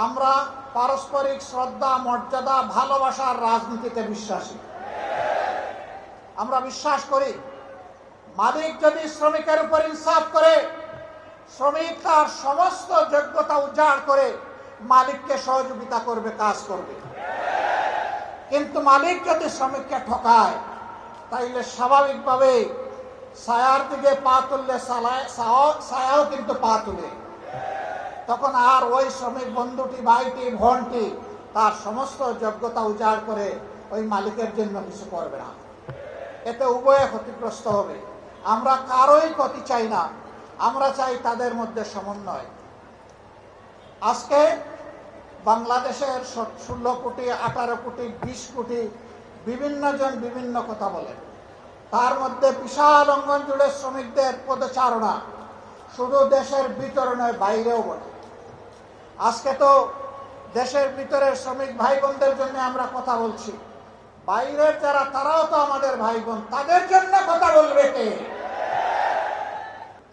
আমরা পারস্পরিক শ্রদ্ধা, মর্যাদা, ভালোবাসার রাজনীতিতে বিশ্বাসী। আমরা বিশ্বাস করি মালিক যদি শ্রমিকের উপর ইনসাফ করে, শ্রমিক তার সমস্ত যোগ্যতা উজাড় করে মালিককে সহযোগিতা করবে, কাজ করবে। কিন্তু মালিক যদি শ্রমিককে ঠকায়, তাইলে স্বাভাবিকভাবে ছায়ার দিকে পা তুললে ছায়াও কিন্তু পা তুলে। তখন আর ওই শ্রমিক বন্ধুটি, ভাইটি, বোনটি তার সমস্ত যোগ্যতা উজাড় করে ওই মালিকের জন্য কিছু করবে না। এতে উভয়ে ক্ষতিগ্রস্ত হবে। আমরা কারোই ক্ষতি চাই না, আমরা চাই তাদের মধ্যে সমন্বয়। আজকে বাংলাদেশের 16 কোটি, 18 কোটি, 20 কোটি বিভিন্ন জন বিভিন্ন কথা বলেন। তার মধ্যে বিশাল অঙ্গন জুড়ে শ্রমিকদের পদচারণা শুধু দেশের ভিতরে নয়, বাইরেও বলে। আজকে তো দেশের ভিতরের শ্রমিক ভাই বোনদের জন্য আমরা কথা বলছি, বাইরের যারা তারাও তো আমাদের ভাই বোন, তাদের জন্য কথা বলবে কে?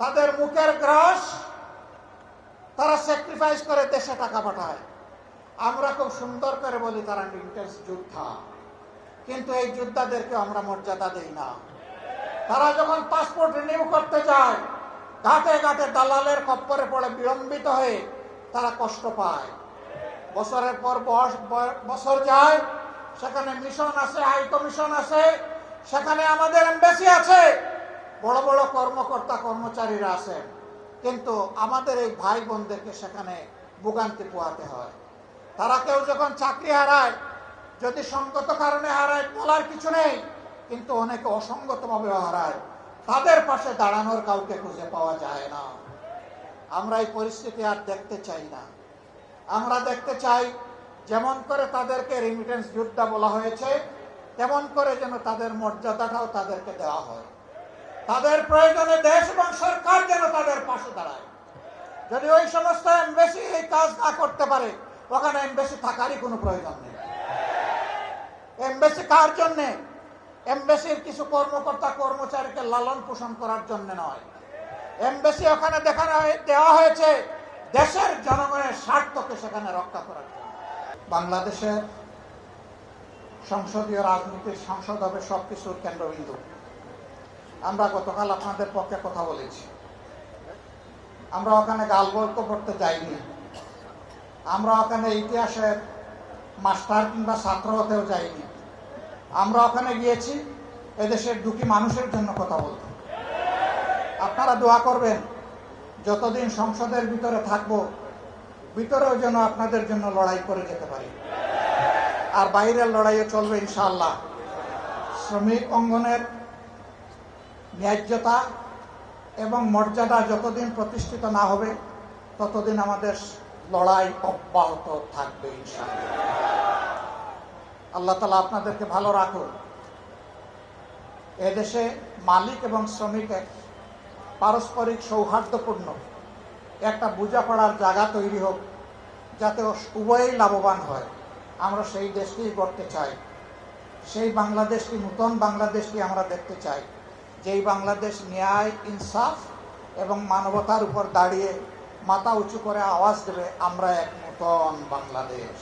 তাদের মুখের গ্রাস তারা স্যাক্রিফাইস করে দেশে টাকা পাঠায়। আমরা খুব সুন্দর করে বলি তারা ইন্টেন্স যোদ্ধা, কিন্তু এই যোদ্ধাদেরকে আমরা মর্যাদা দেই না। তারা যখন পাসপোর্ট রিনিউ করতে যায়, ঘাটে ঘাটে দালালের খপ্পরে পড়ে বিলম্বিত হয়ে তারা কষ্ট পায়। বছরের পর বছর যায়, সেখানে মিশন আছে, হাই কমিশন আছে, সেখানে আমাদের এমবাসি আছে, বড় বড় কর্মকর্তা কর্মচারীরা আছেন, কিন্তু আমাদের এই ভাই বোনদেরকে সেখানে ভোগান্তি পোহাতে হয়। তারা কেউ যখন চাকরি হারায়, যদি সঙ্গত কারণে হারায় বলার কিছু নেই, কিন্তু অনেকে অসঙ্গতভাবে হারায়, তাদের পাশে দাঁড়ানোর কাউকে খুঁজে পাওয়া যায় না। আমরা এই পরিস্থিতি আর দেখতে চাই না। আমরা দেখতে চাই যেমন করে তাদেরকে রেমিটেন্স যোদ্ধা বলা হয়েছে, তেমন করে যেন তাদের মর্যাদাটাও তাদেরকে দেওয়া হয়। তাদের প্রয়োজনে দেশ এবং সরকার যেন তাদের পাশে দাঁড়ায়। যদি ওই সমস্ত এমবাসি এই কাজ না করতে পারে, ওখানে এমবাসি থাকারই কোনো প্রয়োজন নেই। এমবাসি কার জন্যে? এমবাসির কিছু কর্মকর্তা কর্মচারীকে লালন পোষণ করার জন্য নয়। এমবাসি ওখানে দেওয়া হয়েছে দেশের জনগণের স্বার্থকে সেখানে রক্ষা করার জন্য। বাংলাদেশের সংসদীয় রাজনীতির সংসদ হবে সবকিছুর কেন্দ্রবিন্দু। আমরা গতকাল আপনাদের পক্ষে কথা বলেছি। আমরা ওখানে গালগল্প করতে যাইনি, আমরা ওখানে ইতিহাসের মাস্টার কিংবা ছাত্র হতেও যাইনি। আমরা ওখানে গিয়েছি এদেশের দুঃখী মানুষের জন্য কথা বলতে। আপনারা দোয়া করবেন, যতদিন সংসদের ভিতরে থাকবো, ভিতরেও যেন আপনাদের জন্য লড়াই করে যেতে পারি, আর বাইরের লড়াইও চলবে ইনশাআল্লাহ। শ্রমিক অঙ্গনের ন্যায্যতা এবং মর্যাদা যতদিন প্রতিষ্ঠিত না হবে, ততদিন আমাদের লড়াই অব্যাহত থাকবে ইনশাআল্লাহ। আল্লাহ তাআলা আপনাদেরকে ভালো রাখুন। এদেশে মালিক এবং শ্রমিকের পারস্পরিক সৌহার্দ্যপূর্ণ একটা বোঝাপড়ার জায়গা তৈরি হোক, যাতে উভয়েই লাভবান হয়। আমরা সেই দেশকেই গড়তে চাই, সেই বাংলাদেশটি, নূতন বাংলাদেশটি আমরা দেখতে চাই, যেই বাংলাদেশ ন্যায়, ইনসাফ এবং মানবতার উপর দাঁড়িয়ে মাথা উঁচু করে আওয়াজ দেবে, আমরা এক নূতন বাংলাদেশ।